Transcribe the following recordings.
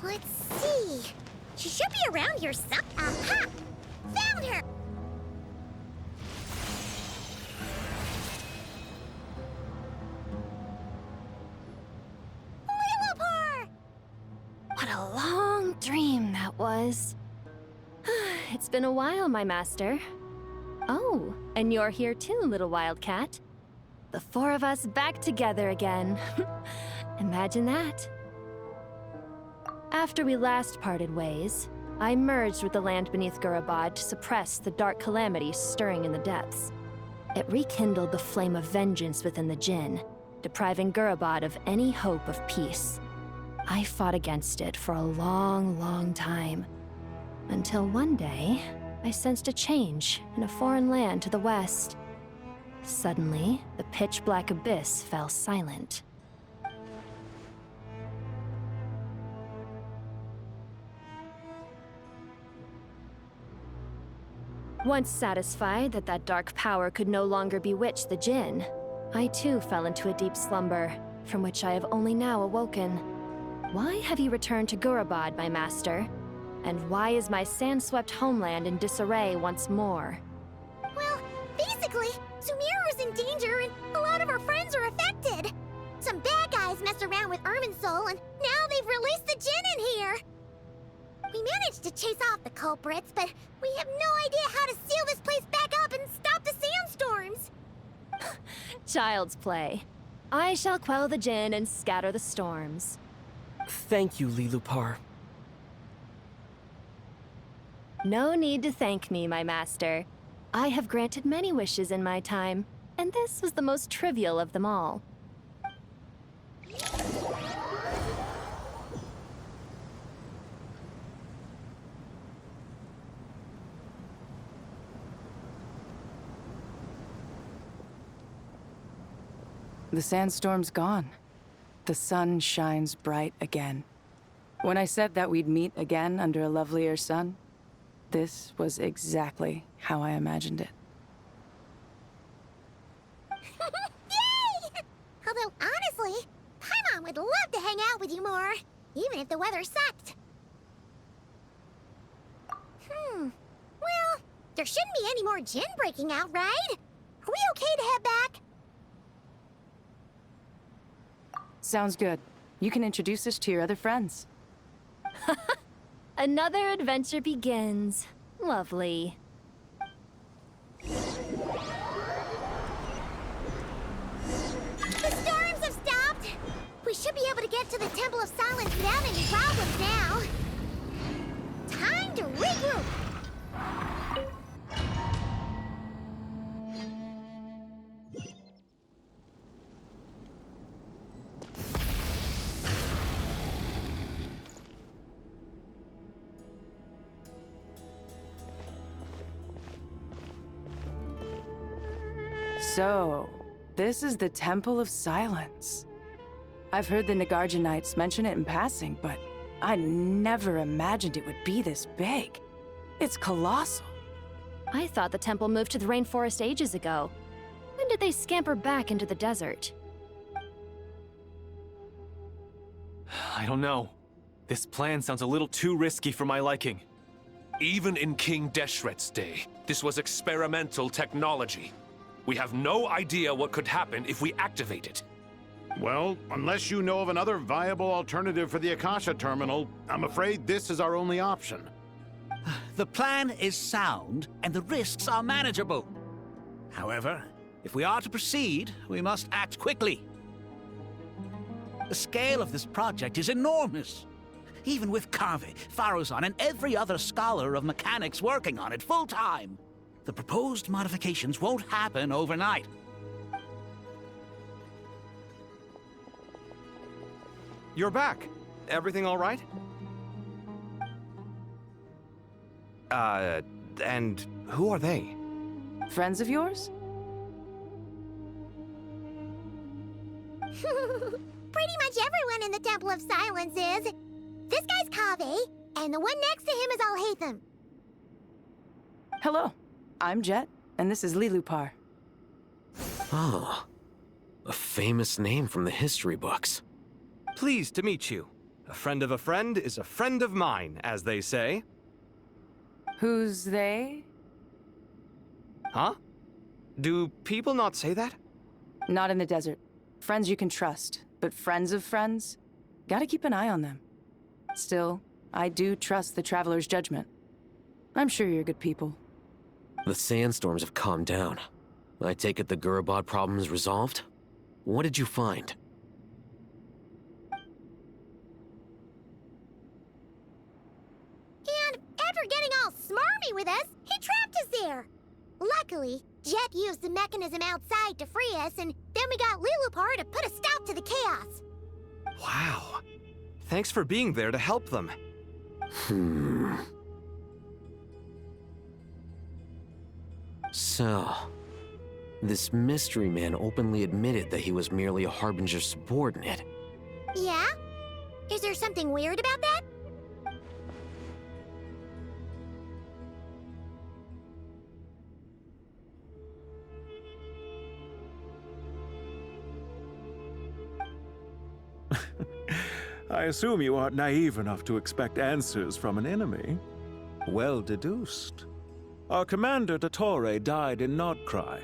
Let's see. She should be around here some. Aha! Found her! Lilliput! What a long dream that was. It's been a while, my master. Oh, and you're here too, little wildcat. The four of us back together again. Imagine that. After we last parted ways, I merged with the land beneath Gurabad to suppress the dark calamity stirring in the depths. It rekindled the flame of vengeance within the Jinn, depriving Gurabad of any hope of peace. I fought against it for a long, long time, until one day, I sensed a change in a foreign land to the west. Suddenly, the pitch-black abyss fell silent. Once satisfied that that dark power could no longer bewitch the Jinn, I too fell into a deep slumber, from which I have only now awoken. Why have you returned to Gurabad, my master? And why is my sand-swept homeland in disarray once more? Well, basically, Sumeru's in danger and a lot of our friends are affected. Some bad guys messed around with Irminsul and now they've released the Jinn in here. We managed to chase off the culprits, but we have no idea how to seal this place back up and stop the sandstorms. Child's play. I shall quell the Jinn and scatter the storms. Thank you, Lilliput. No need to thank me, my master. I have granted many wishes in my time, and this was the most trivial of them all. The sandstorm's gone. The sun shines bright again. When I said that we'd meet again under a lovelier sun, this was exactly how I imagined it. Yay! Although, honestly, Paimon would love to hang out with you more, even if the weather sucked. Well, there shouldn't be any more Jinn breaking out, right? Are we okay to head back? Sounds good. You can introduce us to your other friends. Another adventure begins. Lovely. The storms have stopped! We should be able to get to the Temple of Silence without any problems now. Time to regroup! So, this is the Temple of Silence. I've heard the Nagarjanites mention it in passing, but I never imagined it would be this big. It's colossal. I thought the temple moved to the rainforest ages ago. When did they scamper back into the desert? I don't know. This plan sounds a little too risky for my liking. Even in King Deshret's day, this was experimental technology. We have no idea what could happen if we activate it. Well, unless you know of another viable alternative for the Akasha terminal, I'm afraid this is our only option. The plan is sound, and the risks are manageable. However, if we are to proceed, we must act quickly. The scale of this project is enormous. Even with Kaveh, Faruzan, and every other scholar of mechanics working on it full-time, the proposed modifications won't happen overnight. You're back. Everything all right? And who are they? Friends of yours? Pretty much everyone in the Temple of Silence is. This guy's Kaveh, and the one next to him is Alhaitham. Hello, I'm Jet, and this is Lilliput. Ah, a famous name from the history books. Pleased to meet you. A friend of a friend is a friend of mine, as they say. Who's they? Huh? Do people not say that? Not in the desert. Friends you can trust, but friends of friends? Gotta keep an eye on them. Still, I do trust the Traveler's judgment. I'm sure you're good people. The sandstorms have calmed down. I take it the Gurabod problem is resolved? What did you find? And after getting all smarmy with us, he trapped us there. Luckily, Jet used the mechanism outside to free us, and then we got Lilupar to put a stop to the chaos. Wow. Thanks for being there to help them. So, this mystery man openly admitted that he was merely a Harbinger subordinate. Yeah? Is there something weird about that? I assume you aren't naive enough to expect answers from an enemy. Well deduced. Our commander, Dottore, died in Nordcry.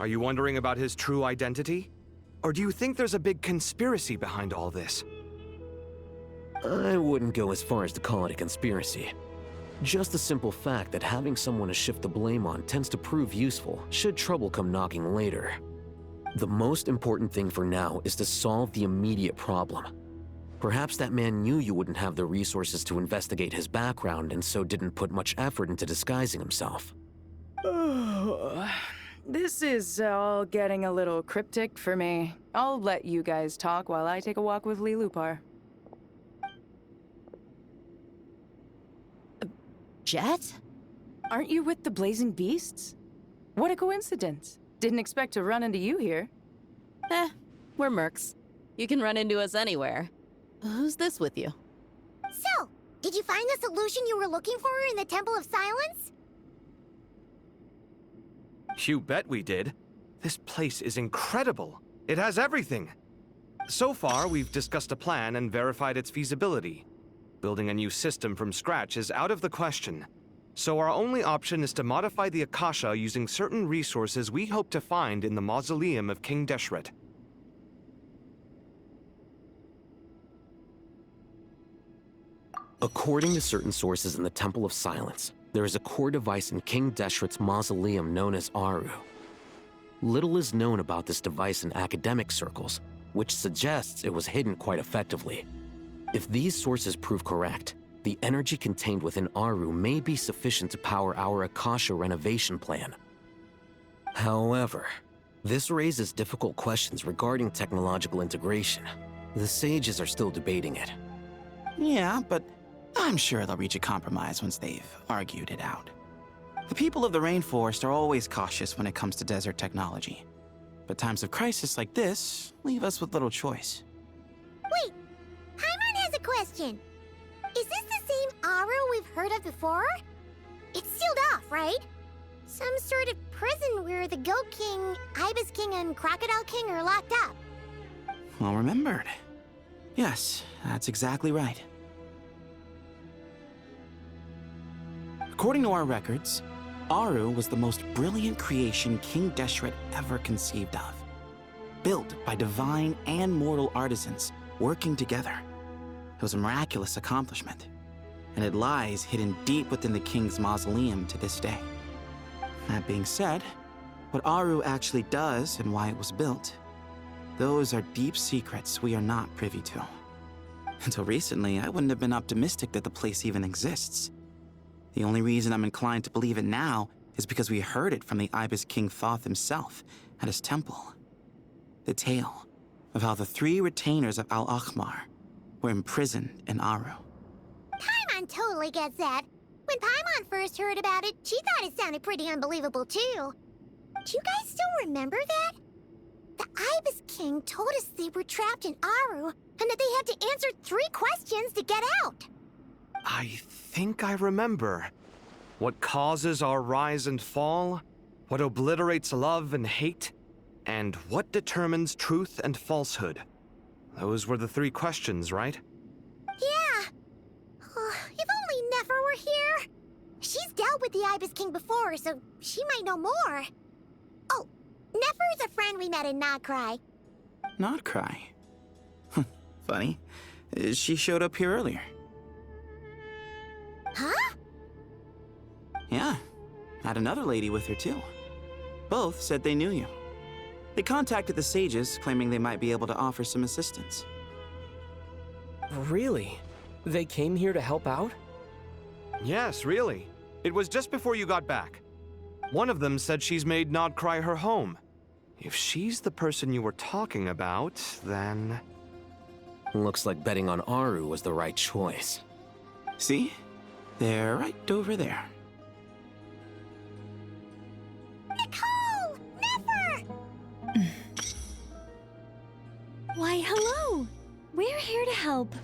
Are you wondering about his true identity? Or do you think there's a big conspiracy behind all this? I wouldn't go as far as to call it a conspiracy. Just the simple fact that having someone to shift the blame on tends to prove useful should trouble come knocking later. The most important thing for now is to solve the immediate problem. Perhaps that man knew you wouldn't have the resources to investigate his background and so didn't put much effort into disguising himself. This is all getting a little cryptic for me. I'll let you guys talk while I take a walk with Lilupar. Jet? Aren't you with the Blazing Beasts? What a coincidence. Didn't expect to run into you here. We're mercs. You can run into us anywhere. Who's this with you? So, did you find the solution you were looking for in the Temple of Silence? You bet we did. This place is incredible. It has everything. So far, we've discussed a plan and verified its feasibility. Building a new system from scratch is out of the question. So our only option is to modify the Akasha using certain resources we hope to find in the mausoleum of King Deshret. According to certain sources in the Temple of Silence, there is a core device in King Deshret's mausoleum known as Aru. Little is known about this device in academic circles, which suggests it was hidden quite effectively. If these sources prove correct, the energy contained within Aru may be sufficient to power our Akasha renovation plan. However, this raises difficult questions regarding technological integration. The sages are still debating it. Yeah, but I'm sure they'll reach a compromise once they've argued it out. The people of the rainforest are always cautious when it comes to desert technology. But times of crisis like this leave us with little choice. Wait, Paimon has a question. Is this the same Aru we've heard of before? It's sealed off, right? Some sort of prison where the Goat King, Ibis King, and Crocodile King are locked up. Well remembered. Yes, that's exactly right. According to our records, Aru was the most brilliant creation King Deshret ever conceived of. Built by divine and mortal artisans working together. It was a miraculous accomplishment, and it lies hidden deep within the king's mausoleum to this day. That being said, what Aru actually does and why it was built, those are deep secrets we are not privy to. Until recently, I wouldn't have been optimistic that the place even exists. The only reason I'm inclined to believe it now is because we heard it from the Ibis King Thoth himself at his temple. The tale of how the 3 retainers of Al-Akhmar were imprisoned in Aru. Paimon totally gets that. When Paimon first heard about it, she thought it sounded pretty unbelievable too. Do you guys still remember that? The Ibis King told us they were trapped in Aru, and that they had to answer 3 questions to get out. I think I remember. What causes our rise and fall? What obliterates love and hate? And what determines truth and falsehood? Those were the 3 questions, right? Yeah. If only Nefer were here. She's dealt with the Ibis King before, so she might know more. Oh, Nefer's a friend we met in Nodcry. Not cry. Funny. She showed up here earlier. Huh? Yeah. Had another lady with her, too. Both said they knew you. They contacted the sages, claiming they might be able to offer some assistance. Really? They came here to help out? Yes, really. It was just before you got back. One of them said she's made Nodcry her home. If she's the person you were talking about, then... Looks like betting on Aru was the right choice. See? They're right over there. Nicole! Nefer! Why, hello! We're here to help.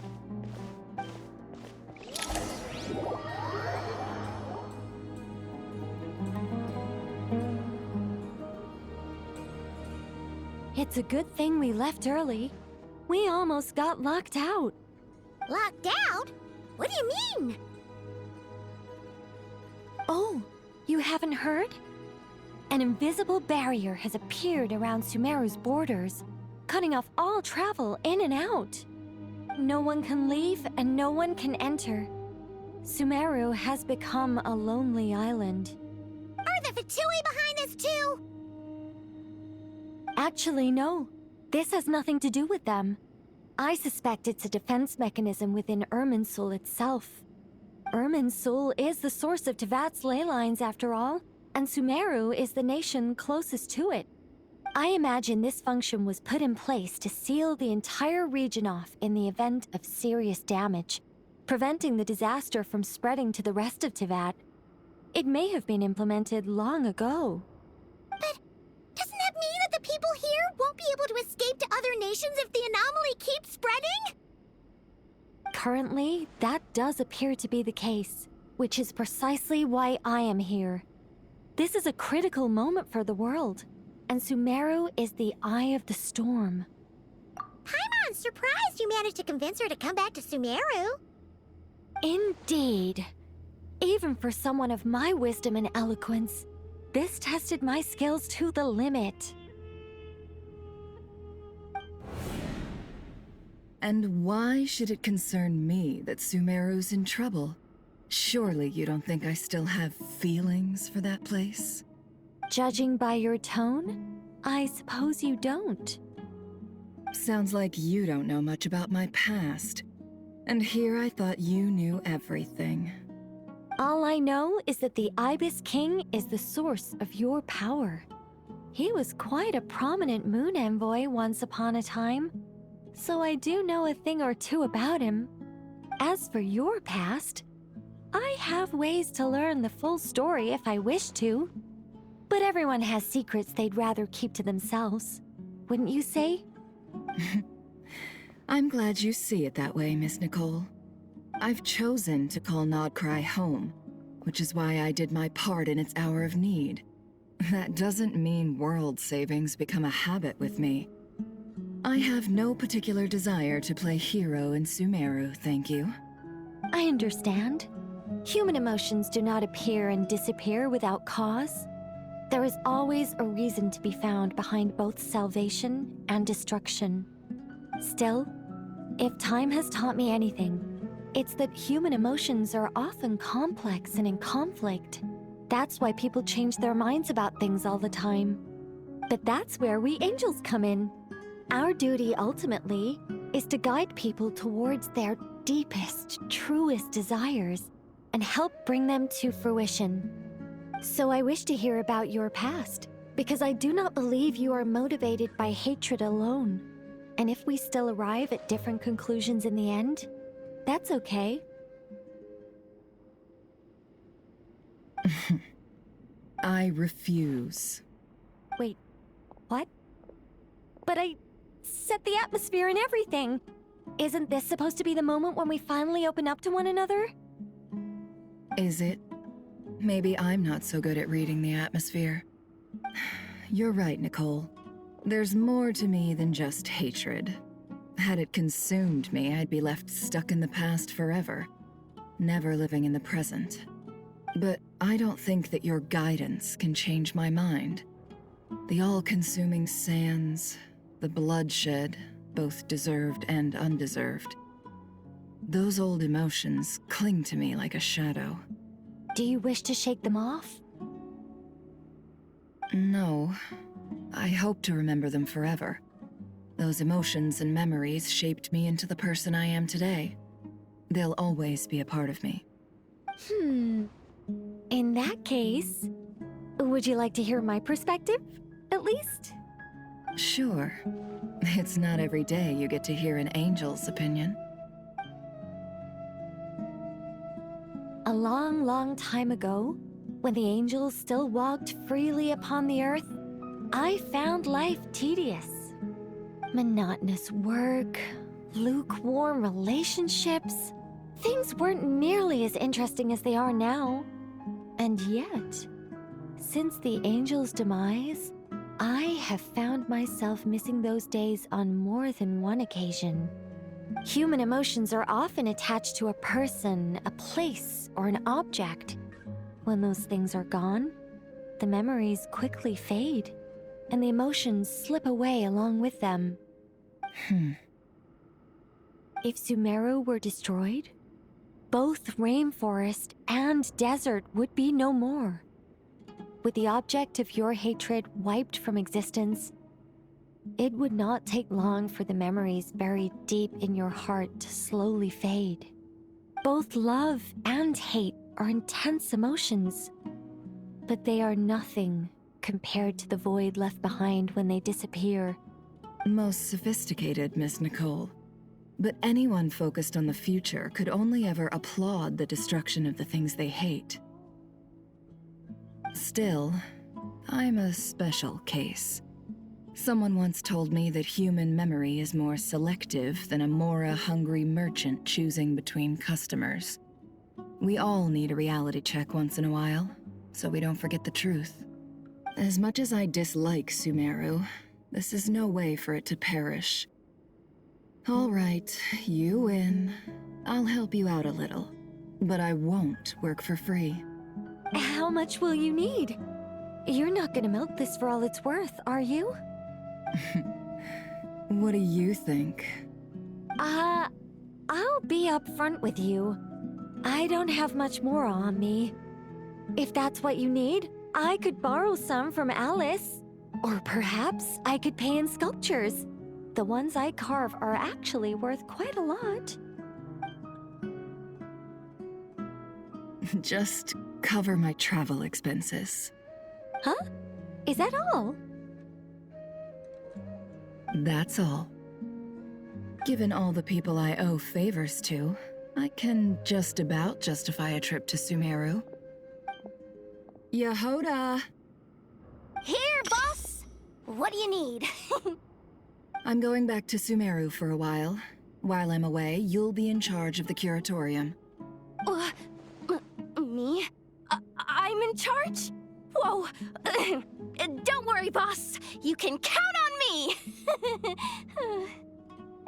It's a good thing we left early. We almost got locked out. Locked out? What do you mean? Oh, you haven't heard? An invisible barrier has appeared around Sumeru's borders, cutting off all travel in and out. No one can leave and no one can enter. Sumeru has become a lonely island. Are the Fatui behind this too? Actually, no. This has nothing to do with them. I suspect it's a defense mechanism within Irminsul itself. Irminsul is the source of Tevat's ley lines, after all, and Sumeru is the nation closest to it. I imagine this function was put in place to seal the entire region off in the event of serious damage, preventing the disaster from spreading to the rest of Tevat. It may have been implemented long ago. But doesn't that mean that the people here won't be able to escape to other nations if the anomaly keeps spreading? Currently, that does appear to be the case, which is precisely why I am here. This is a critical moment for the world, and Sumeru is the eye of the storm. Paimon's surprised you managed to convince her to come back to Sumeru. Indeed. Even for someone of my wisdom and eloquence, this tested my skills to the limit. And why should it concern me that Sumeru's in trouble? Surely you don't think I still have feelings for that place? Judging by your tone, I suppose you don't. Sounds like you don't know much about my past. And here I thought you knew everything. All I know is that the Ibis King is the source of your power. He was quite a prominent moon envoy once upon a time, so I do know a thing or two about him. As for your past, I have ways to learn the full story if I wish to. But everyone has secrets they'd rather keep to themselves, wouldn't you say? I'm glad you see it that way, Miss Nicole. I've chosen to call Nodcry home, which is why I did my part in its hour of need. That doesn't mean world savings become a habit with me. I have no particular desire to play hero in Sumeru, thank you. I understand. Human emotions do not appear and disappear without cause. There is always a reason to be found behind both salvation and destruction. Still, if time has taught me anything, it's that human emotions are often complex and in conflict. That's why people change their minds about things all the time. But that's where we angels come in. Our duty, ultimately, is to guide people towards their deepest, truest desires and help bring them to fruition. So I wish to hear about your past, because I do not believe you are motivated by hatred alone. And if we still arrive at different conclusions in the end, that's okay. I refuse. Wait, what? But I set the atmosphere and everything. Isn't this supposed to be the moment when we finally open up to one another? Is it? Maybe I'm not so good at reading the atmosphere. You're right, Nicole. There's more to me than just hatred. Had it consumed me, I'd be left stuck in the past forever, never living in the present. But I don't think that your guidance can change my mind. The all-consuming sands, the bloodshed, both deserved and undeserved. Those old emotions cling to me like a shadow. Do you wish to shake them off? No. I hope to remember them forever. Those emotions and memories shaped me into the person I am today. They'll always be a part of me. In that case, would you like to hear my perspective, at least? Sure. It's not every day you get to hear an angel's opinion. A long, long time ago, when the angels still walked freely upon the earth, I found life tedious. Monotonous work, lukewarm relationships. Things weren't nearly as interesting as they are now. And yet, since the angels' demise, I have found myself missing those days on more than one occasion. Human emotions are often attached to a person, a place, or an object. When those things are gone, the memories quickly fade, and the emotions slip away along with them. If Sumeru were destroyed, both rainforest and desert would be no more. With the object of your hatred wiped from existence, it would not take long for the memories buried deep in your heart to slowly fade. Both love and hate are intense emotions, but they are nothing compared to the void left behind when they disappear. Most sophisticated, Miss Nicole. But anyone focused on the future could only ever applaud the destruction of the things they hate. Still, I'm a special case. Someone once told me that human memory is more selective than a Mora-hungry merchant choosing between customers. We all need a reality check once in a while, so we don't forget the truth. As much as I dislike Sumeru, this is no way for it to perish. All right, you win. I'll help you out a little, but I won't work for free. How much will you need? You're not gonna milk this for all it's worth, are you? What do you think? I'll be upfront with you. I don't have much more on me. If that's what you need, I could borrow some from Alice. Or perhaps I could pay in sculptures. The ones I carve are actually worth quite a lot. Just cover my travel expenses. Huh? Is that all? That's all. Given all the people I owe favors to, I can just about justify a trip to Sumeru. Yehoda! Here, boss! What do you need? I'm going back to Sumeru for a while. While I'm away, you'll be in charge of the curatorium. Me? I'm in charge? Whoa! Don't worry, boss. You can count on me!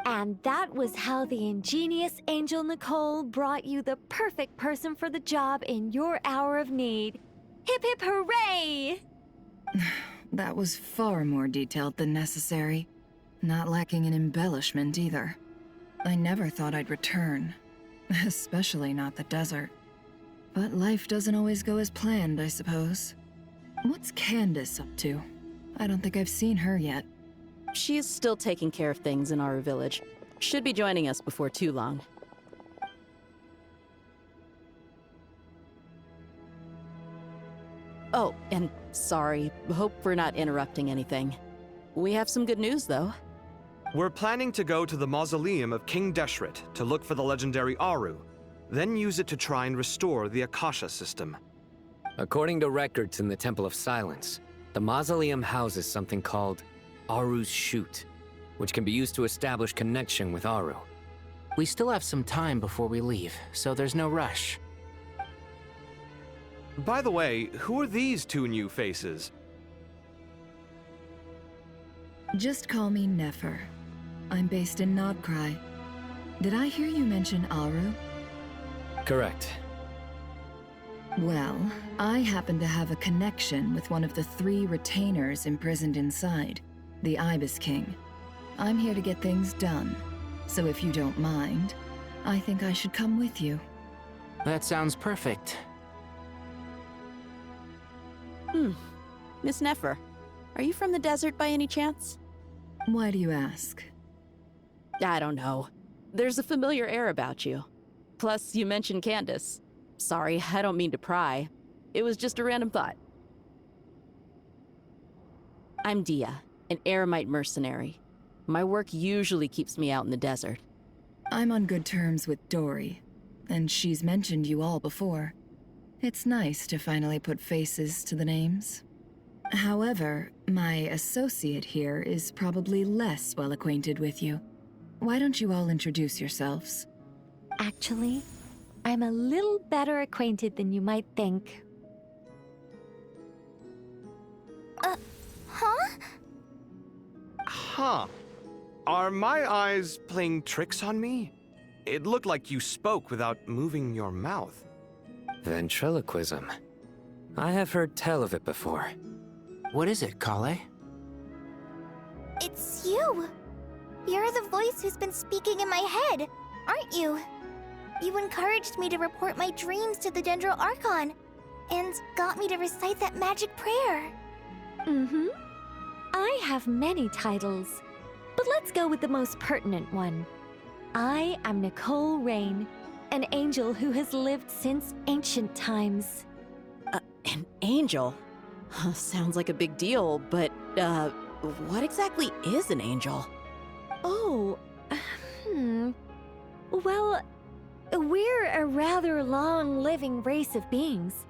And that was how the ingenious Angel Nicole brought you the perfect person for the job in your hour of need. Hip hip hooray! That was far more detailed than necessary. Not lacking in embellishment either. I never thought I'd return. Especially not the desert. But life doesn't always go as planned, I suppose. What's Candace up to? I don't think I've seen her yet. She is still taking care of things in our village. Should be joining us before too long. Oh, and sorry. Hope we're not interrupting anything. We have some good news, though. We're planning to go to the mausoleum of King Deshret to look for the legendary Aru, then use it to try and restore the Akasha system. According to records in the Temple of Silence, the mausoleum houses something called Aru's Chute, which can be used to establish connection with Aru. We still have some time before we leave, so there's no rush. By the way, who are these two new faces? Just call me Nefer. I'm based in Nodcry. Did I hear you mention Aru? Correct. Well, I happen to have a connection with one of the 3 retainers imprisoned inside, the Ibis King. I'm here to get things done, so if you don't mind, I think I should come with you. That sounds perfect. Miss Nefer, are you from the desert by any chance? Why do you ask? I don't know. There's a familiar air about you. Plus, you mentioned Candace. Sorry, I don't mean to pry. It was just a random thought. I'm Dia, an Eremite mercenary. My work usually keeps me out in the desert. I'm on good terms with Dory, and she's mentioned you all before. It's nice to finally put faces to the names. However, my associate here is probably less well acquainted with you. Why don't you all introduce yourselves? Actually, I'm a little better acquainted than you might think. Huh? Huh. Are my eyes playing tricks on me? It looked like you spoke without moving your mouth. Ventriloquism. I have heard tell of it before. What is it, Kale? It's you! You're the voice who's been speaking in my head, aren't you? You encouraged me to report my dreams to the Dendro Archon, and got me to recite that magic prayer. I have many titles, but let's go with the most pertinent one. I am Nicole Rain, an angel who has lived since ancient times. An angel? Sounds like a big deal, but, what exactly is an angel? Oh, Well, we're a rather long-living race of beings.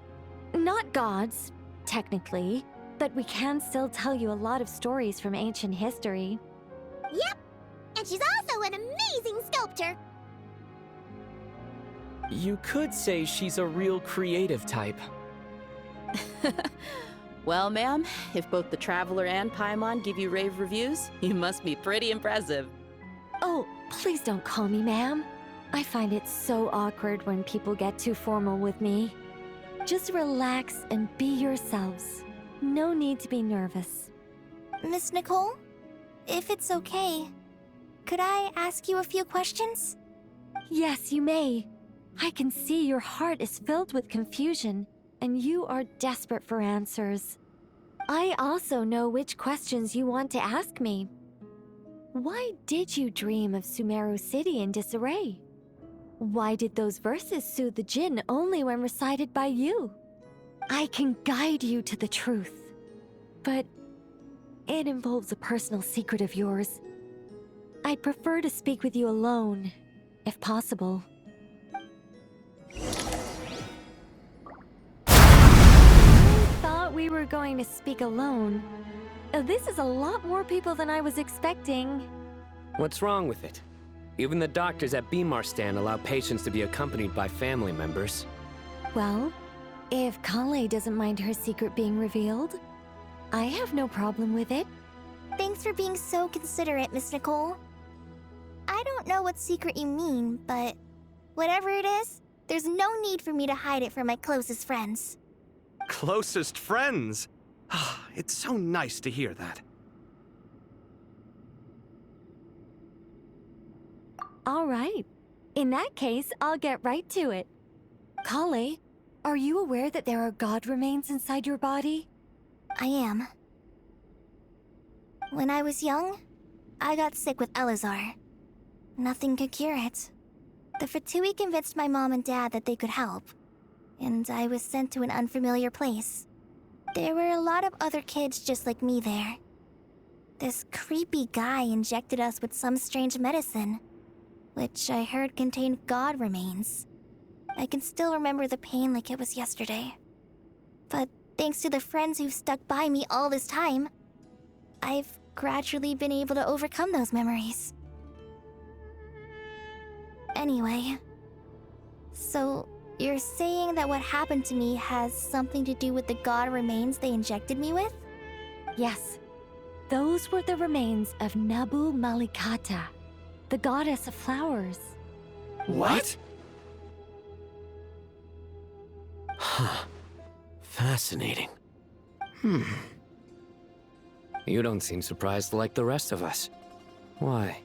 Not gods, technically, but we can still tell you a lot of stories from ancient history. Yep, and she's also an amazing sculptor. You could say she's a real creative type. Well, ma'am, if both the Traveler and Paimon give you rave reviews, you must be pretty impressive. Oh, please don't call me ma'am. I find it so awkward when people get too formal with me. Just relax and be yourselves. No need to be nervous. Miss Nicole, if it's okay, could I ask you a few questions? Yes, you may. I can see your heart is filled with confusion, and you are desperate for answers. I also know which questions you want to ask me. Why did you dream of Sumeru City in disarray? Why did those verses soothe the Jinn only when recited by you? I can guide you to the truth, but it involves a personal secret of yours. I'd prefer to speak with you alone, if possible. I thought we were going to speak alone. This is a lot more people than I was expecting. What's wrong with it? Even the doctors at Beamarstan allow patients to be accompanied by family members. Well, if Kale doesn't mind her secret being revealed, I have no problem with it. Thanks for being so considerate, Miss Nicole. I don't know what secret you mean, but whatever it is, there's no need for me to hide it from my closest friends. Closest friends? It's so nice to hear that. All right. In that case, I'll get right to it. Kale, are you aware that there are god remains inside your body? I am. When I was young, I got sick with Elazar. Nothing could cure it. The Fatui convinced my mom and dad that they could help, and I was sent to an unfamiliar place. There were a lot of other kids just like me there. This creepy guy injected us with some strange medicine, which I heard contained god remains. I can still remember the pain like it was yesterday. But thanks to the friends who've stuck by me all this time, I've gradually been able to overcome those memories. Anyway, so You're saying that what happened to me has something to do with the god remains they injected me with? Yes. Those were the remains of Nabu Malikata, the goddess of flowers. What? Huh. Fascinating. You don't seem surprised like the rest of us. Why?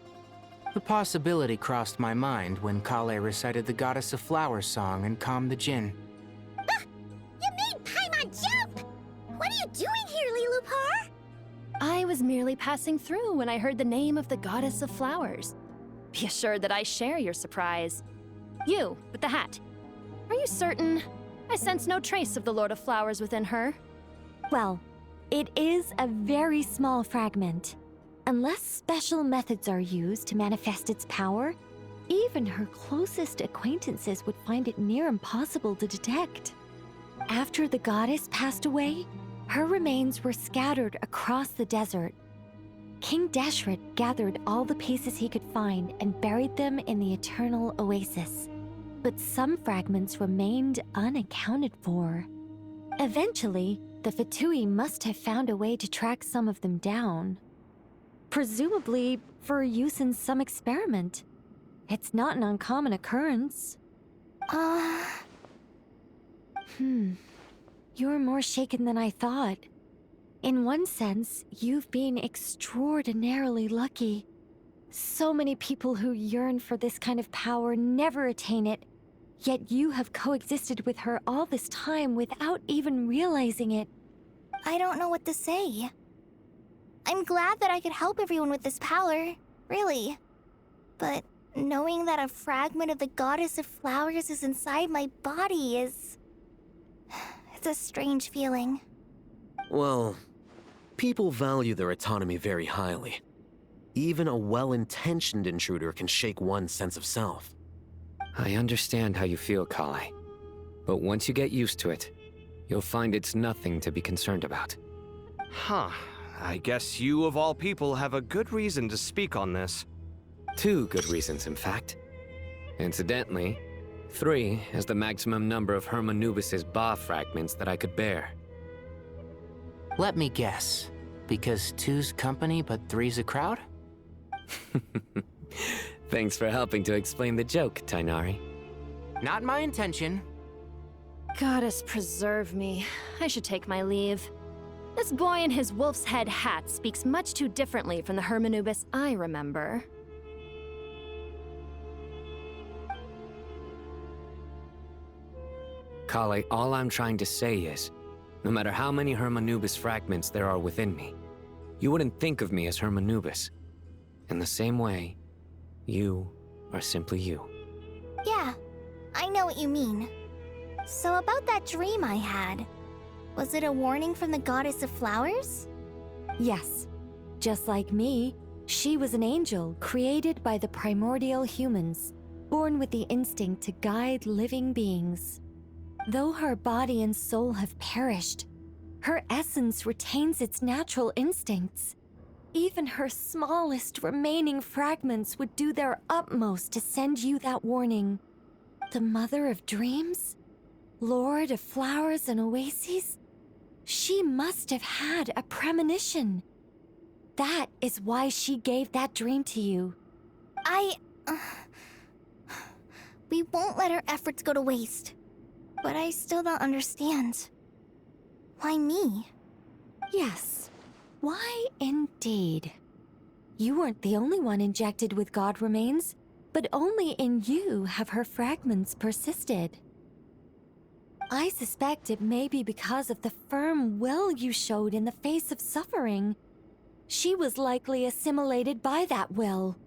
The possibility crossed my mind when Kale recited the Goddess of Flowers song and calmed the Jinn. You made Paimon jump! What are you doing here, Lilupar? I was merely passing through when I heard the name of the Goddess of Flowers. Be assured that I share your surprise. You, with the hat. Are you certain? I sense no trace of the Lord of Flowers within her. Well, it is a very small fragment. Unless special methods are used to manifest its power, even her closest acquaintances would find it near impossible to detect. After the goddess passed away, her remains were scattered across the desert. King Deshret gathered all the pieces he could find and buried them in the Eternal Oasis. But some fragments remained unaccounted for. Eventually, the Fatui must have found a way to track some of them down. Presumably for use in some experiment. It's not an uncommon occurrence. You're more shaken than I thought. In one sense, you've been extraordinarily lucky. So many people who yearn for this kind of power never attain it, yet you have coexisted with her all this time without even realizing it. I don't know what to say. I'm glad that I could help everyone with this power, really. But knowing that a fragment of the Goddess of Flowers is inside my body is... it's a strange feeling. Well, people value their autonomy very highly. Even a well-intentioned intruder can shake one's sense of self. I understand how you feel, Kale. But once you get used to it, you'll find it's nothing to be concerned about. Huh. I guess you, of all people, have a good reason to speak on this. 2 good reasons, in fact. Incidentally, 3 is the maximum number of Hermanubis's Ba fragments that I could bear. Let me guess. Because 2's company but 3's a crowd? Thanks for helping to explain the joke, Tainari. Not my intention. Goddess preserve me. I should take my leave. This boy in his wolf's head hat speaks much too differently from the Hermanubis I remember. Kale, all I'm trying to say is, no matter how many Hermanubis fragments there are within me, you wouldn't think of me as Hermanubis. In the same way, you are simply you. Yeah, I know what you mean. So about that dream I had, was it a warning from the Goddess of Flowers? Yes. Just like me, she was an angel created by the primordial humans, born with the instinct to guide living beings. Though her body and soul have perished, her essence retains its natural instincts. Even her smallest remaining fragments would do their utmost to send you that warning. The Mother of Dreams? Lord of Flowers and Oases? She must have had a premonition. That is why she gave that dream to you. We won't let our efforts go to waste. But I still don't understand. Why me? Yes. Why indeed? You weren't the only one injected with god remains, but only in you have her fragments persisted. I suspect it may be because of the firm will you showed in the face of suffering. She was likely assimilated by that will.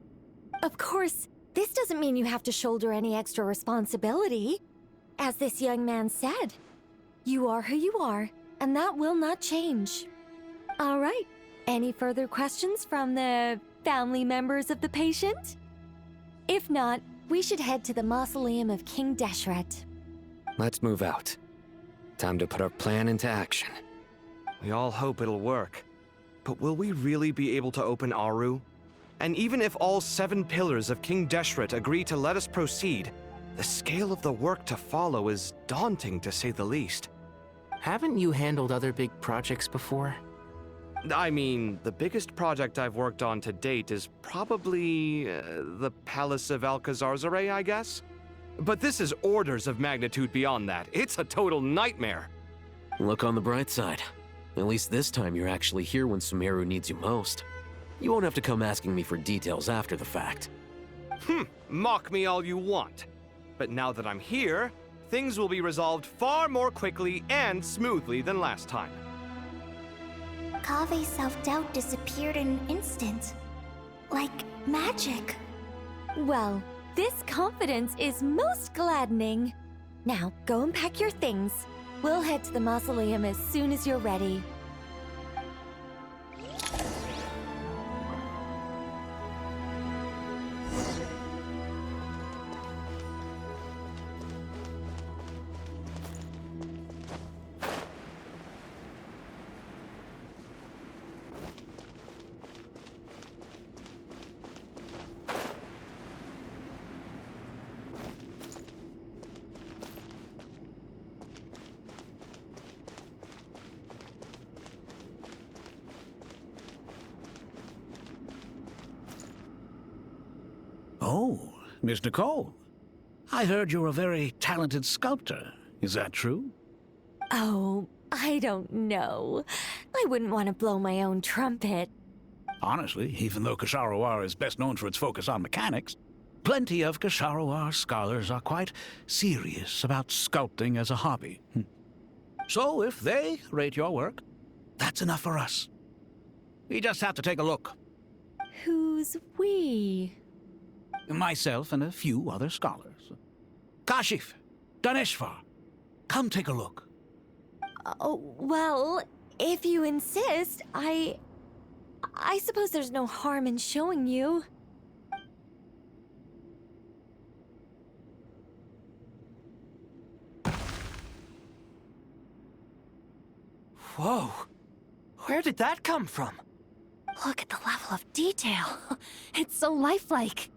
Of course, this doesn't mean you have to shoulder any extra responsibility. As this young man said, you are who you are, and that will not change. All right, any further questions from the family members of the patient? If not, we should head to the mausoleum of King Deshret. Let's move out. Time to put our plan into action. We all hope it'll work. But will we really be able to open Aru? And even if all 7 pillars of King Deshret agree to let us proceed, The scale of the work to follow is daunting, to say the least. Haven't you handled other big projects before? I mean, the biggest project I've worked on to date is probably the Palace of Alcazarzaray, I guess? But this is orders of magnitude beyond that. It's a total nightmare. Look on the bright side. At least this time you're actually here when Sumeru needs you most. You won't have to come asking me for details after the fact. Mock me all you want. But now that I'm here, things will be resolved far more quickly and smoothly than last time. Kave's self-doubt disappeared in an instant. Like magic. Well, this confidence is most gladdening. Now, go and pack your things. We'll head to the mausoleum as soon as you're ready. Oh, Miss Nicole. I heard you're a very talented sculptor. Is that true? Oh, I don't know. I wouldn't want to blow my own trumpet. Honestly, even though Kasharawar is best known for its focus on mechanics, plenty of Kasharawar scholars are quite serious about sculpting as a hobby. So if they rate your work, that's enough for us. We just have to take a look. Who's we? Myself and a few other scholars. Kashif, Daneshvar, come take a look. Oh, well, if you insist, I suppose there's no harm in showing you. Whoa! Where did that come from? Look at the level of detail. It's so lifelike.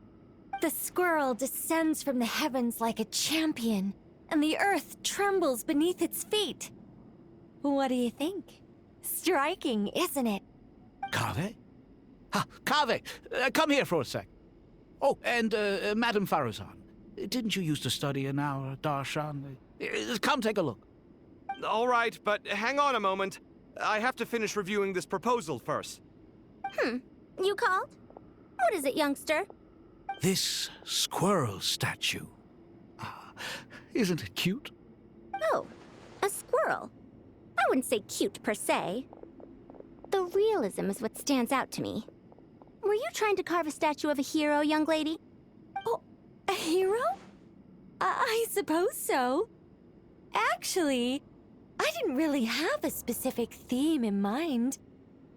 The squirrel descends from the heavens like a champion, and the earth trembles beneath its feet. What do you think? Striking, isn't it? Kave? Kave, come here for a sec. Oh, and Madame Faruzan, didn't you used to study in our darshan? Come take a look. All right, but hang on a moment. I have to finish reviewing this proposal first. You called? What is it, youngster? This squirrel statue. Isn't it cute? Oh, a squirrel. I wouldn't say cute per se. The realism is what stands out to me. Were you trying to carve a statue of a hero, young lady? Oh, a hero? I suppose so. Actually, I didn't really have a specific theme in mind.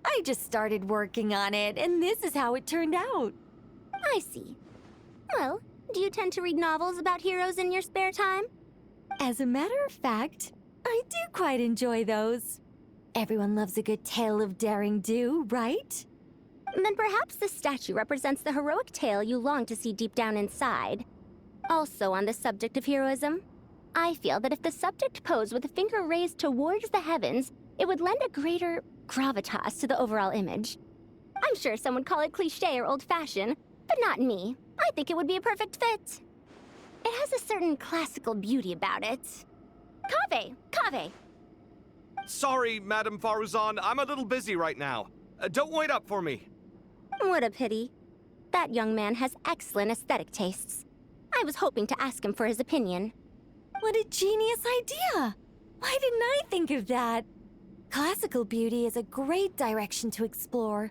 I just started working on it, and this is how it turned out. I see. Well, do you tend to read novels about heroes in your spare time? As a matter of fact, I do quite enjoy those. Everyone loves a good tale of daring do, right? Then perhaps this statue represents the heroic tale you long to see deep down inside. Also on the subject of heroism, I feel that if the subject posed with a finger raised towards the heavens, it would lend a greater gravitas to the overall image. I'm sure some would call it cliché or old-fashioned, but not me. I think it would be a perfect fit. It has a certain classical beauty about it. Kave! Sorry, Madame Faruzan, I'm a little busy right now. Don't wait up for me. What a pity. That young man has excellent aesthetic tastes. I was hoping to ask him for his opinion. What a genius idea! Why didn't I think of that? Classical beauty is a great direction to explore.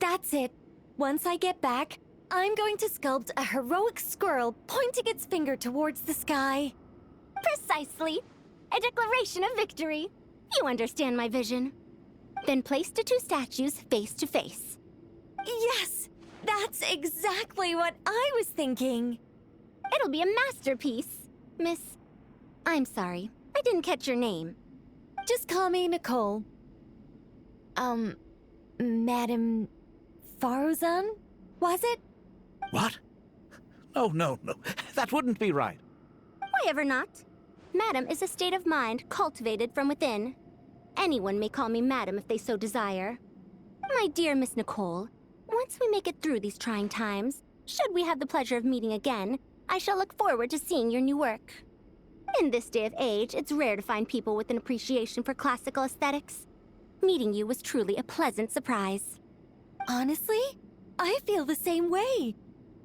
That's it. Once I get back, I'm going to sculpt a heroic squirrel pointing its finger towards the sky. Precisely. A declaration of victory. You understand my vision. Then place the two statues face to face. Yes! That's exactly what I was thinking. It'll be a masterpiece. Miss... I'm sorry. I didn't catch your name. Just call me Nicole. Madame Faruzan? Was it? What? Oh, no. That wouldn't be right. Why ever not? Madam is a state of mind cultivated from within. Anyone may call me Madam if they so desire. My dear Miss Nicole, once we make it through these trying times, should we have the pleasure of meeting again, I shall look forward to seeing your new work. In this day of age, it's rare to find people with an appreciation for classical aesthetics. Meeting you was truly a pleasant surprise. Honestly, I feel the same way.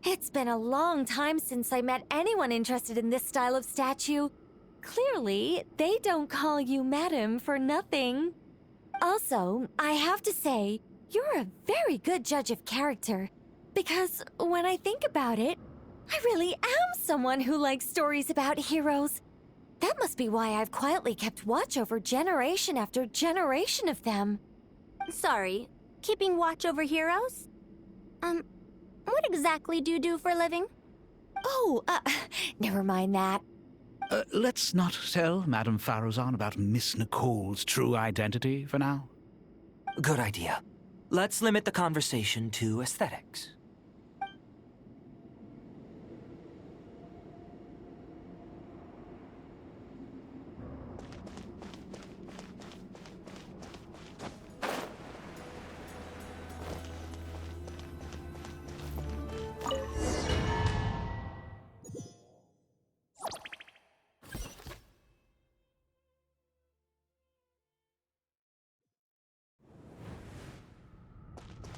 It's been a long time since I met anyone interested in this style of statue. Clearly, they don't call you Madam for nothing. Also, I have to say, you're a very good judge of character. Because when I think about it, I really am someone who likes stories about heroes. That must be why I've quietly kept watch over generation after generation of them. Sorry, keeping watch over heroes? What exactly do you do for a living? Oh, never mind that. Let's not tell Madame Faruzan about Miss Nicole's true identity for now. Good idea. Let's limit the conversation to aesthetics.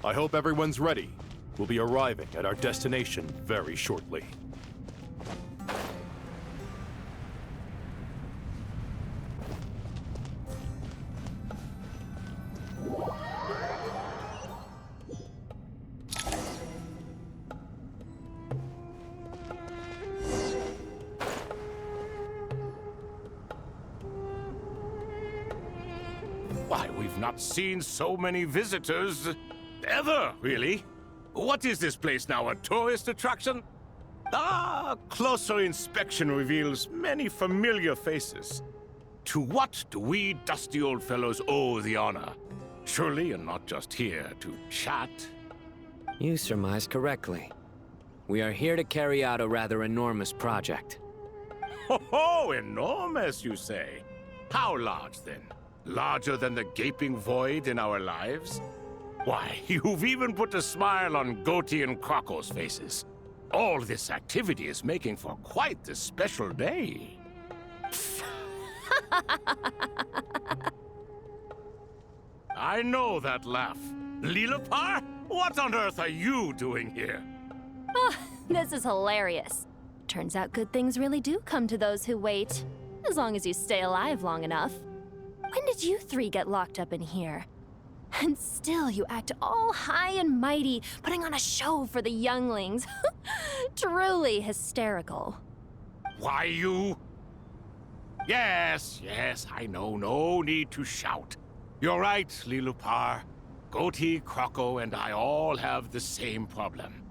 I hope everyone's ready. We'll be arriving at our destination very shortly. Why, we've not seen so many visitors ever, really. What is this place now, a tourist attraction? Ah, closer inspection reveals many familiar faces. To what do we dusty old fellows owe the honor? Surely you're not just here to chat. You surmise correctly. We are here to carry out a rather enormous project. Ho, enormous, you say? How large, then? Larger than the gaping void in our lives? Why, you've even put a smile on Goatee and Crocco's faces. All this activity is making for quite the special day. I know that laugh. Lilipar, what on earth are you doing here? Oh, this is hilarious. Turns out good things really do come to those who wait. As long as you stay alive long enough. When did you three get locked up in here? And still you act all high and mighty, putting on a show for the younglings. Truly hysterical. Why, you... Yes, I know. No need to shout. You're right, Lilipar. Goatee, Crocco, and I all have the same problem.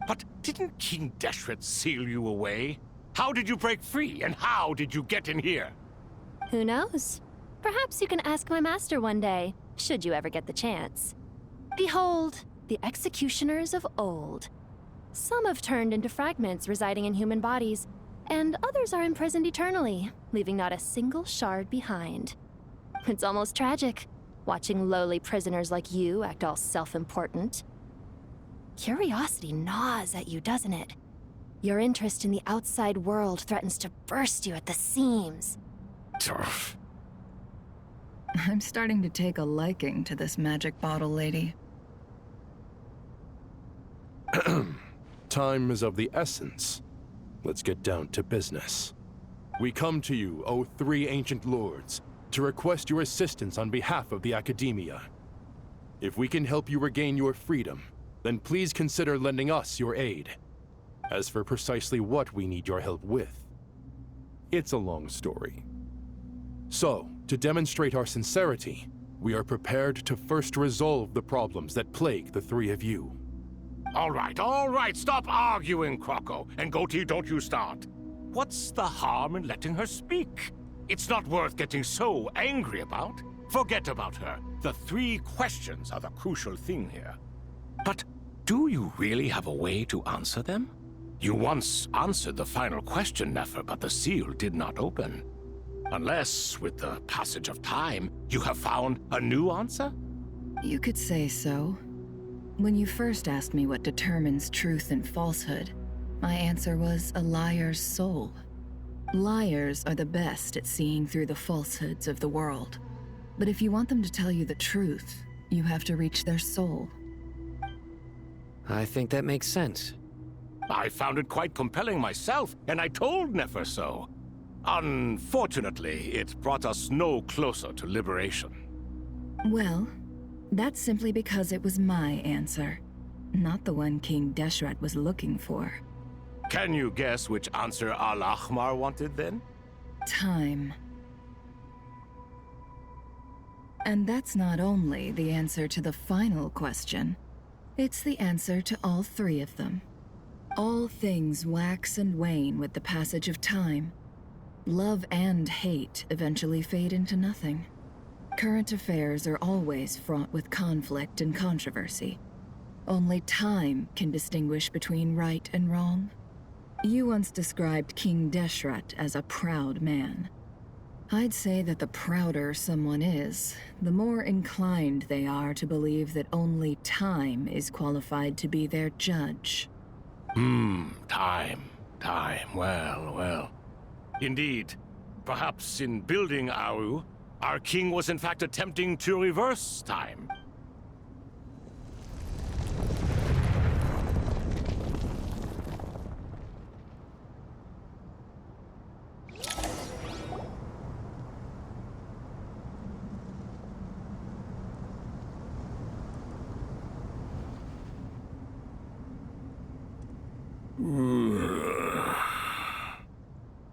But didn't King Deshret seal you away? How did you break free, and how did you get in here? Who knows? Perhaps you can ask my master one day, should you ever get the chance. Behold, the executioners of old. Some have turned into fragments residing in human bodies, and others are imprisoned eternally, leaving not a single shard behind. It's almost tragic, watching lowly prisoners like you act all self-important. Curiosity gnaws at you, doesn't it? Your interest in the outside world threatens to burst you at the seams. I'm starting to take a liking to this magic bottle lady. Time is of the essence. Let's get down to business. We come to you, O three ancient lords, to request your assistance on behalf of the Academia. If we can help you regain your freedom, then please consider lending us your aid. As for precisely what we need your help with, it's a long story. So, to demonstrate our sincerity, we are prepared to first resolve the problems that plague the three of you. All right, stop arguing, Crocco. And Goatee, don't you start. What's the harm in letting her speak? It's not worth getting so angry about. Forget about her. The three questions are the crucial thing here. But do you really have a way to answer them? You once answered the final question, Nefer, but the seal did not open. Unless, with the passage of time, you have found a new answer? You could say so. When you first asked me what determines truth and falsehood, my answer was a liar's soul. Liars are the best at seeing through the falsehoods of the world. But if you want them to tell you the truth, you have to reach their soul. I think that makes sense. I found it quite compelling myself, and I told Nefer so. Unfortunately, it brought us no closer to liberation. Well, that's simply because it was my answer, not the one King Deshret was looking for. Can you guess which answer Al-Ahmar wanted then? Time. And that's not only the answer to the final question, it's the answer to all three of them. All things wax and wane with the passage of time. Love and hate eventually fade into nothing. Current affairs are always fraught with conflict and controversy. Only time can distinguish between right and wrong. You once described King Deshret as a proud man. I'd say that the prouder someone is, the more inclined they are to believe that only time is qualified to be their judge. Time. Well. Indeed. Perhaps in building Aru, our king was in fact attempting to reverse time.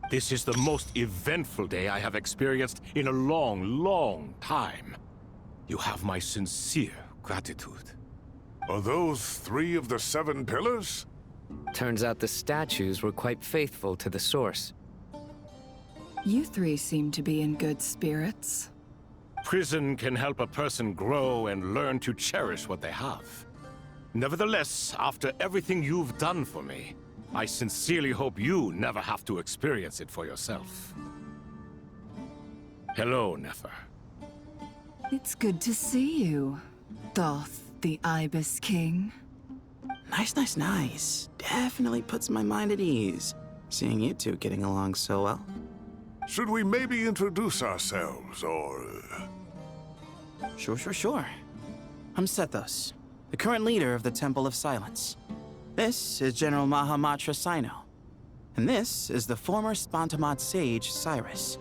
This is the most eventful day I have experienced in a long time. You have my sincere gratitude. Are those 3 of the 7 pillars? Turns out the statues were quite faithful to the source. You three seem to be in good spirits. Prison can help a person grow and learn to cherish what they have. Nevertheless, after everything you've done for me, I sincerely hope you never have to experience it for yourself. Hello, Nefer. It's good to see you, Thoth the Ibis King. Nice. Definitely puts my mind at ease, seeing you two getting along so well. Should we maybe introduce ourselves, or... Sure. I'm Sethos, the current leader of the Temple of Silence. This is General Mahamatra Sino, and this is the former Spantamot sage, Cyrus.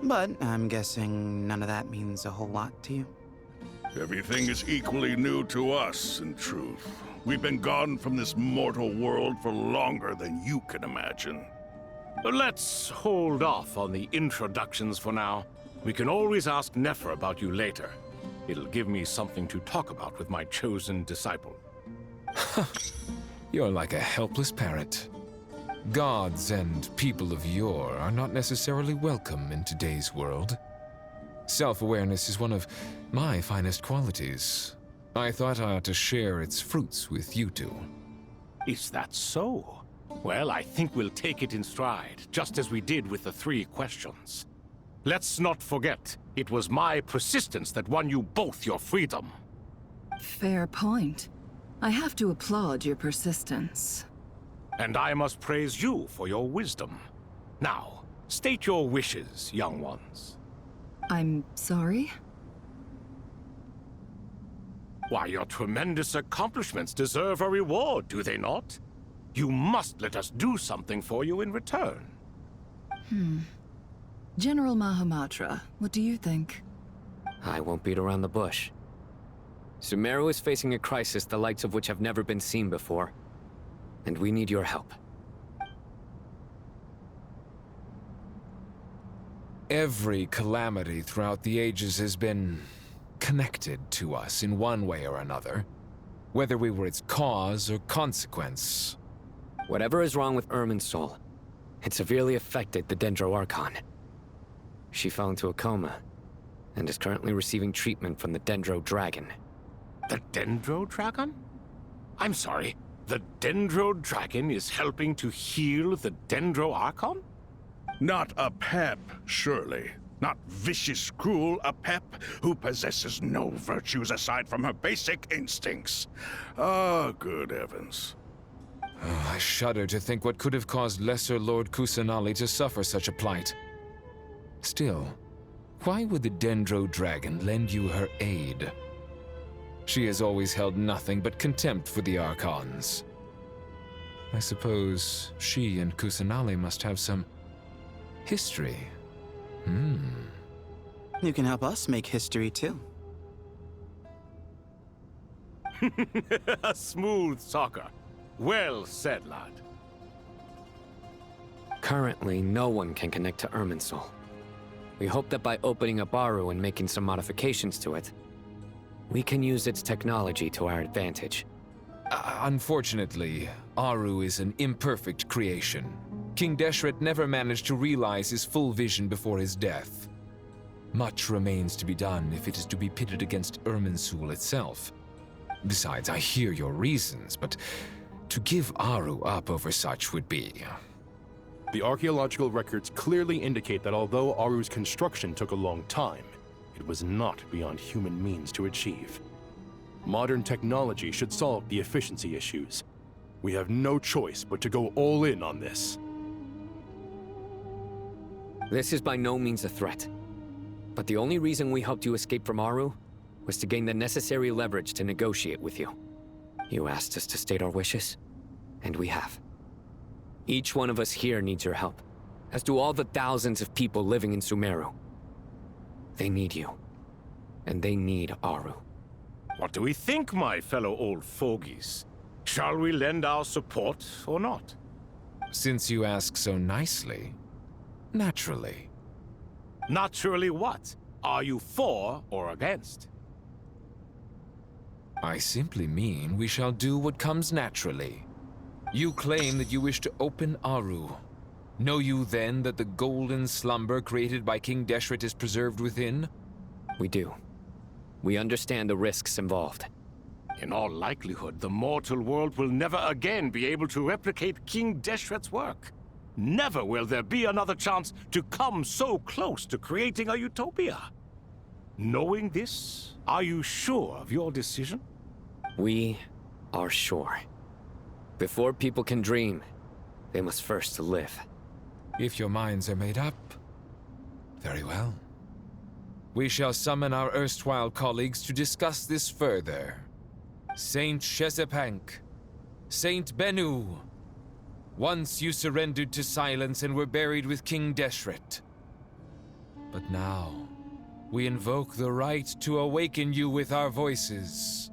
But I'm guessing none of that means a whole lot to you. Everything is equally new to us, in truth. We've been gone from this mortal world for longer than you can imagine. Let's hold off on the introductions for now. We can always ask Nefer about you later. It'll give me something to talk about with my chosen disciple. You're like a helpless parrot. Gods and people of yore are not necessarily welcome in today's world. Self-awareness is one of my finest qualities. I thought I ought to share its fruits with you two. Is that so? Well, I think we'll take it in stride, just as we did with the 3 questions. Let's not forget, it was my persistence that won you both your freedom. Fair point. I have to applaud your persistence. And I must praise you for your wisdom. Now, state your wishes, young ones. I'm sorry? Why, your tremendous accomplishments deserve a reward, do they not? You must let us do something for you in return. General Mahamatra, what do you think? I won't beat around the bush. Sumeru is facing a crisis the likes of which have never been seen before. And we need your help. Every calamity throughout the ages has been connected to us in one way or another, whether we were its cause or consequence. Whatever is wrong with Irminsul, it severely affected the Dendro Archon. She fell into a coma, and is currently receiving treatment from the Dendro Dragon. The Dendro Dragon? I'm sorry, The Dendro Dragon is helping to heal the Dendro Archon? Not a pep, surely. Not vicious, cruel a pep who possesses no virtues aside from her basic instincts. Ah, good heavens. Oh, I shudder to think what could have caused Lesser Lord Kusanali to suffer such a plight. Still, why would the Dendro Dragon lend you her aid? She has always held nothing but contempt for the Archons. I suppose she and Kusanali must have some history. You can help us make history too. Smooth soccer. Well said, lad. Currently, no one can connect to Irminsul. We hope that by opening up Aru and making some modifications to it, we can use its technology to our advantage. Unfortunately, Aru is an imperfect creation. King Deshret never managed to realize his full vision before his death. Much remains to be done if it is to be pitted against Irminsul itself. Besides, I hear your reasons, but to give Aru up over such would be... The archaeological records clearly indicate that although Aru's construction took a long time, it was not beyond human means to achieve. Modern technology should solve the efficiency issues. We have no choice but to go all in on this. This is by no means a threat. But the only reason we helped you escape from Aru was to gain the necessary leverage to negotiate with you. You asked us to state our wishes, and we have. Each one of us here needs your help, as do all the thousands of people living in Sumeru. They need you, and they need Aru. What do we think, my fellow old fogies? Shall we lend our support or not? Since you ask so nicely, naturally. Naturally what? Are you for or against? I simply mean we shall do what comes naturally. You claim that you wish to open Aru. Know you then that the golden slumber created by King Deshret is preserved within? We do. We understand the risks involved. In all likelihood, the mortal world will never again be able to replicate King Deshret's work. Never will there be another chance to come so close to creating a utopia. Knowing this, are you sure of your decision? We are sure. Before people can dream, they must first live. If your minds are made up, very well. We shall summon our erstwhile colleagues to discuss this further. Saint Shezepank, Saint Bennu. Once you surrendered to silence and were buried with King Deshret. But now, we invoke the right to awaken you with our voices.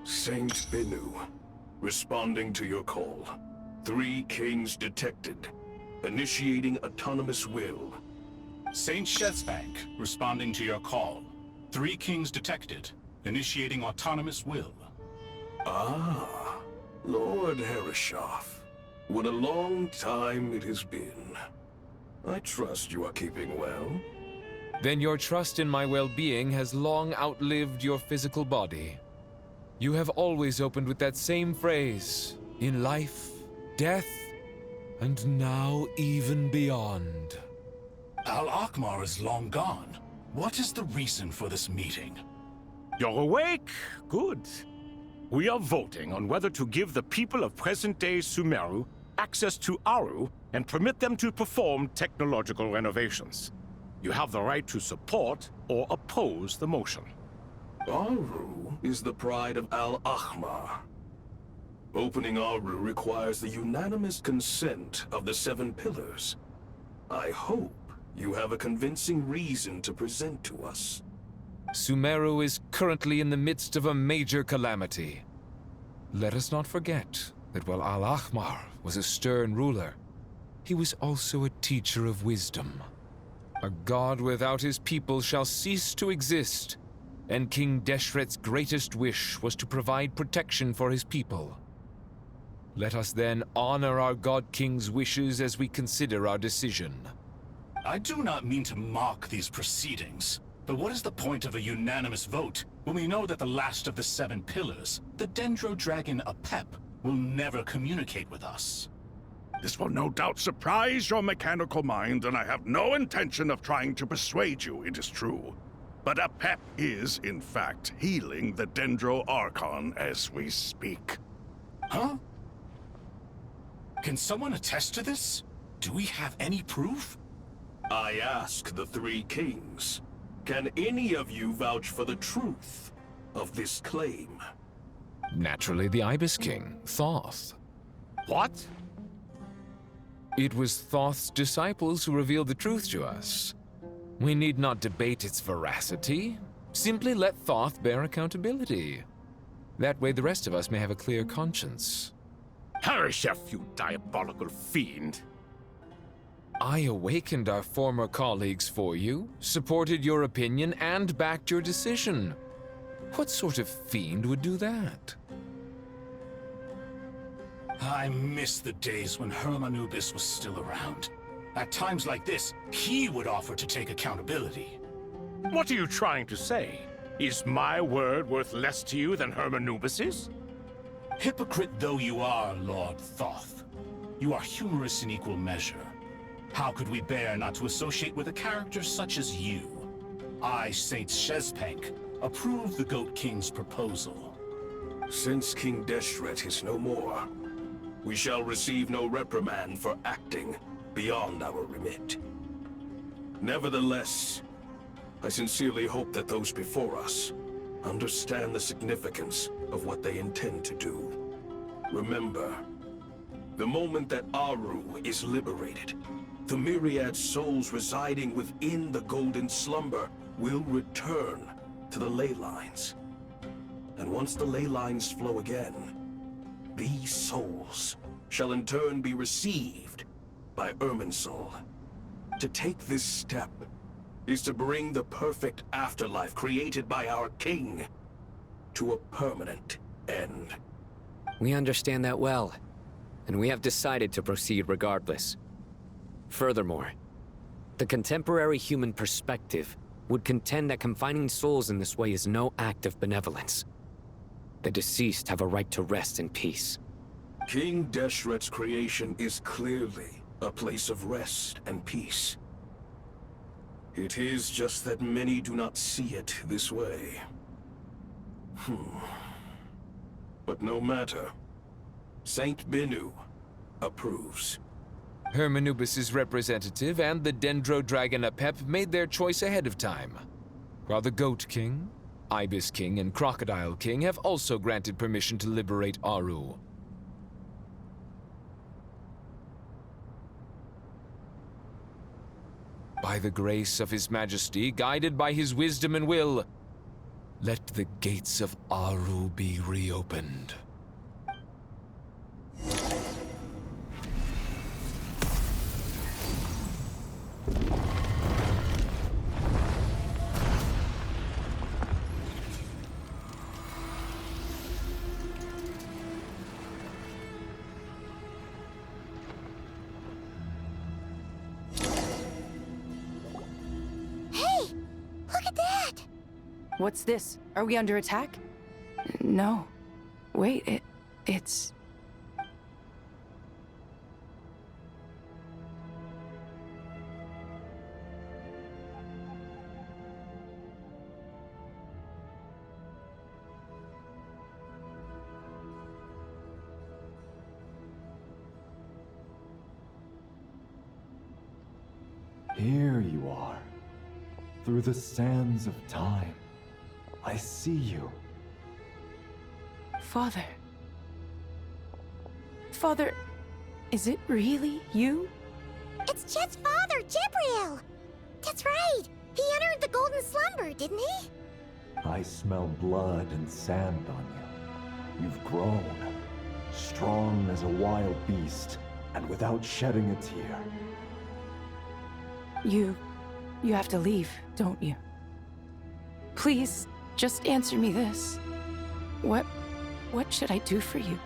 Saint Bennu, responding to your call. 3 kings detected. Initiating autonomous will. Saint Shezbank, responding to your call. 3 kings detected. Initiating autonomous will. Ah, Lord Herreshoff. What a long time it has been. I trust you are keeping well. Then your trust in my well-being has long outlived your physical body. You have always opened with that same phrase, in life, death, and now even beyond. Al-Akmar is long gone. What is the reason for this meeting? You're awake? Good. We are voting on whether to give the people of present-day Sumeru access to Aru and permit them to perform technological renovations. You have the right to support or oppose the motion. Aru is the pride of Al-Ahmar. Opening Aru requires the unanimous consent of the 7 pillars. I hope you have a convincing reason to present to us. Sumeru is currently in the midst of a major calamity. Let us not forget that while Al-Ahmar was a stern ruler, he was also a teacher of wisdom. A god without his people shall cease to exist, and King Deshret's greatest wish was to provide protection for his people. Let us then honor our God King's wishes as we consider our decision. I do not mean to mock these proceedings, but what is the point of a unanimous vote when we know that the last of the 7 pillars, the Dendro Dragon Apep, will never communicate with us? This will no doubt surprise your mechanical mind, and I have no intention of trying to persuade you it is true. But Apep is, in fact, healing the Dendro Archon as we speak. Huh? Can someone attest to this? Do we have any proof? I ask the 3 kings. Can any of you vouch for the truth of this claim? Naturally, the Ibis King, Thoth. What? It was Thoth's disciples who revealed the truth to us. We need not debate its veracity. Simply let Thoth bear accountability. That way the rest of us may have a clear conscience. Harishef, you diabolical fiend! I awakened our former colleagues for you, supported your opinion, and backed your decision. What sort of fiend would do that? I miss the days when Hermanubis was still around. At times like this, he would offer to take accountability. What are you trying to say? Is my word worth less to you than Hermanubis's? Hypocrite though you are, Lord Thoth, you are humorous in equal measure. How could we bear not to associate with a character such as you? I, Saint Shezpank, approve the Goat King's proposal. Since King Deshret is no more, we shall receive no reprimand for acting beyond our remit. Nevertheless, I sincerely hope that those before us understand the significance of what they intend to do. Remember, the moment that Aru is liberated, the myriad souls residing within the Golden Slumber will return to the ley lines. And once the ley lines flow again, these souls shall in turn be received by Irminsul. To take this step is to bring the perfect afterlife created by our king to a permanent end. We understand that well, and we have decided to proceed regardless. Furthermore, the contemporary human perspective would contend that confining souls in this way is no act of benevolence. The deceased have a right to rest in peace. King Deshret's creation is clearly a place of rest and peace. It is just that many do not see it this way. But no matter. Saint Binu approves. Hermanubis' representative and the Dendro Dragon Apep made their choice ahead of time, while the Goat King, Ibis King, and Crocodile King have also granted permission to liberate Aru. By the grace of His Majesty, guided by his wisdom and will, let the gates of Aru be reopened. What's this? Are we under attack? No. Wait, it's... Here you are, through the sands of time. I see you. Father. Father, is it really you? It's Chet's father, Jibril! That's right! He entered the Golden Slumber, didn't he? I smell blood and sand on you. You've grown, strong as a wild beast, and without shedding a tear. You have to leave, don't you? Please, just answer me this. What should I do for you?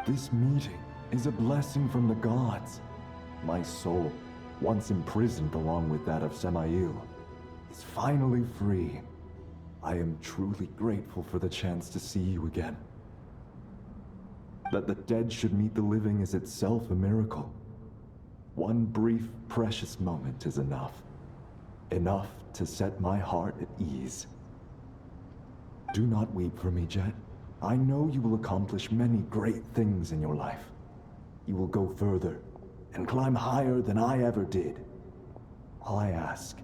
This meeting is a blessing from the gods. My soul, once imprisoned along with that of Samael, is finally free. I am truly grateful for the chance to see you again. That the dead should meet the living is itself a miracle. One brief, precious moment is enough. Enough to set my heart at ease. Do not weep for me, Jet. I know you will accomplish many great things in your life. You will go further and climb higher than I ever did. All I ask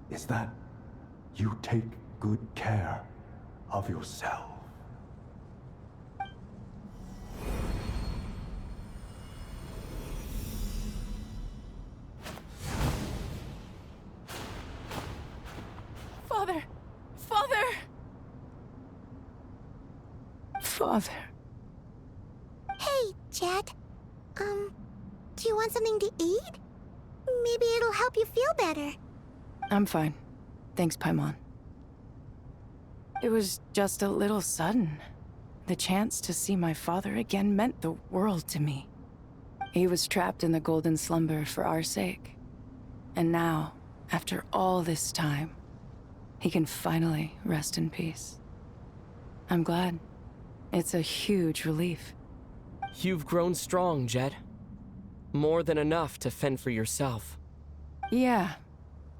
is that you take good care of yourself. Father! Father! Father. Hey, Jet. Do you want something to eat? Maybe it'll help you feel better. I'm fine. Thanks, Paimon. It was just a little sudden. The chance to see my father again meant the world to me. He was trapped in the golden slumber for our sake. And now, after all this time, he can finally rest in peace. I'm glad. It's a huge relief. You've grown strong, Jet. More than enough to fend for yourself. Yeah.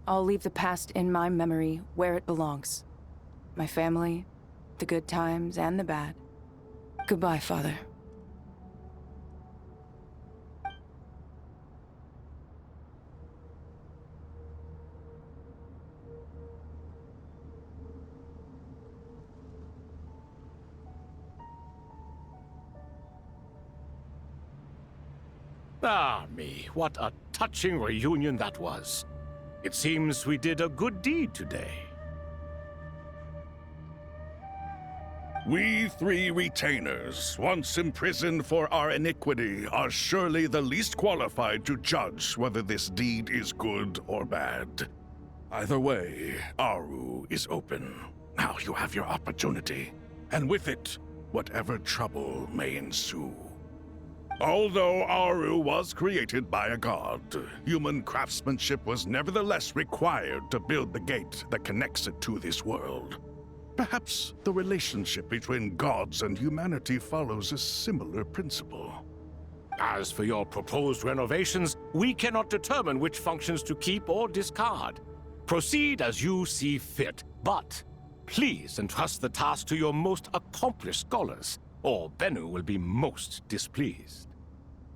I'll leave the past in my memory where it belongs. My family, the good times and the bad. Goodbye, Father. Ah, me, what a touching reunion that was. It seems we did a good deed today. We three retainers, once imprisoned for our iniquity, are surely the least qualified to judge whether this deed is good or bad. Either way, Aru is open. Now you have your opportunity, and with it, whatever trouble may ensue. Although Aru was created by a god, human craftsmanship was nevertheless required to build the gate that connects it to this world. Perhaps the relationship between gods and humanity follows a similar principle. As for your proposed renovations, we cannot determine which functions to keep or discard. Proceed as you see fit, but please entrust the task to your most accomplished scholars, or Bennu will be most displeased.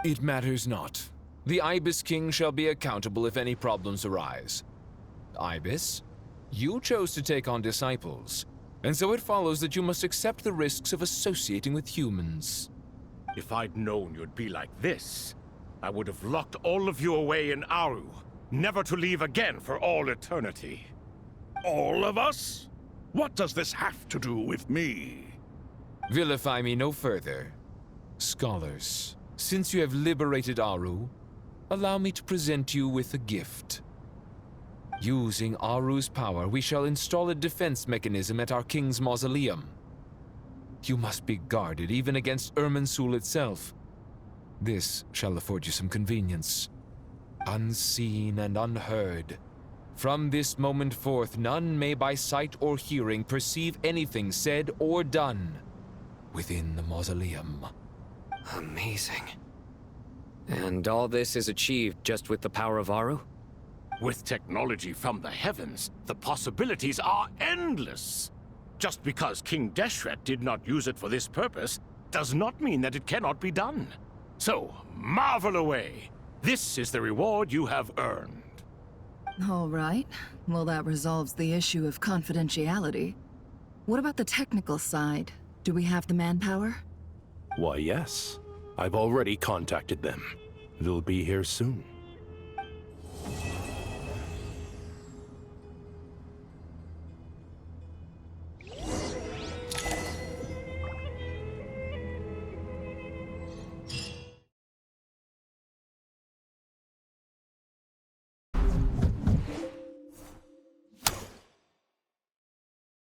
It matters not. The Ibis King shall be accountable if any problems arise. Ibis, you chose to take on disciples, and so it follows that you must accept the risks of associating with humans. If I'd known you'd be like this, I would have locked all of you away in Aru, never to leave again for all eternity. All of us? What does this have to do with me? Vilify me no further. Scholars, since you have liberated Aru, allow me to present you with a gift. Using Aru's power, we shall install a defense mechanism at our king's mausoleum. You must be guarded even against Irminsul itself. This shall afford you some convenience. Unseen and unheard. From this moment forth, none may by sight or hearing perceive anything said or done within the mausoleum. Amazing. And all this is achieved just with the power of Aru? With technology from the heavens, the possibilities are endless. Just because King Deshret did not use it for this purpose does not mean that it cannot be done. So, marvel away. This is the reward you have earned. All right. Well, that resolves the issue of confidentiality. What about the technical side? Do we have the manpower? Why, yes. I've already contacted them. They'll be here soon.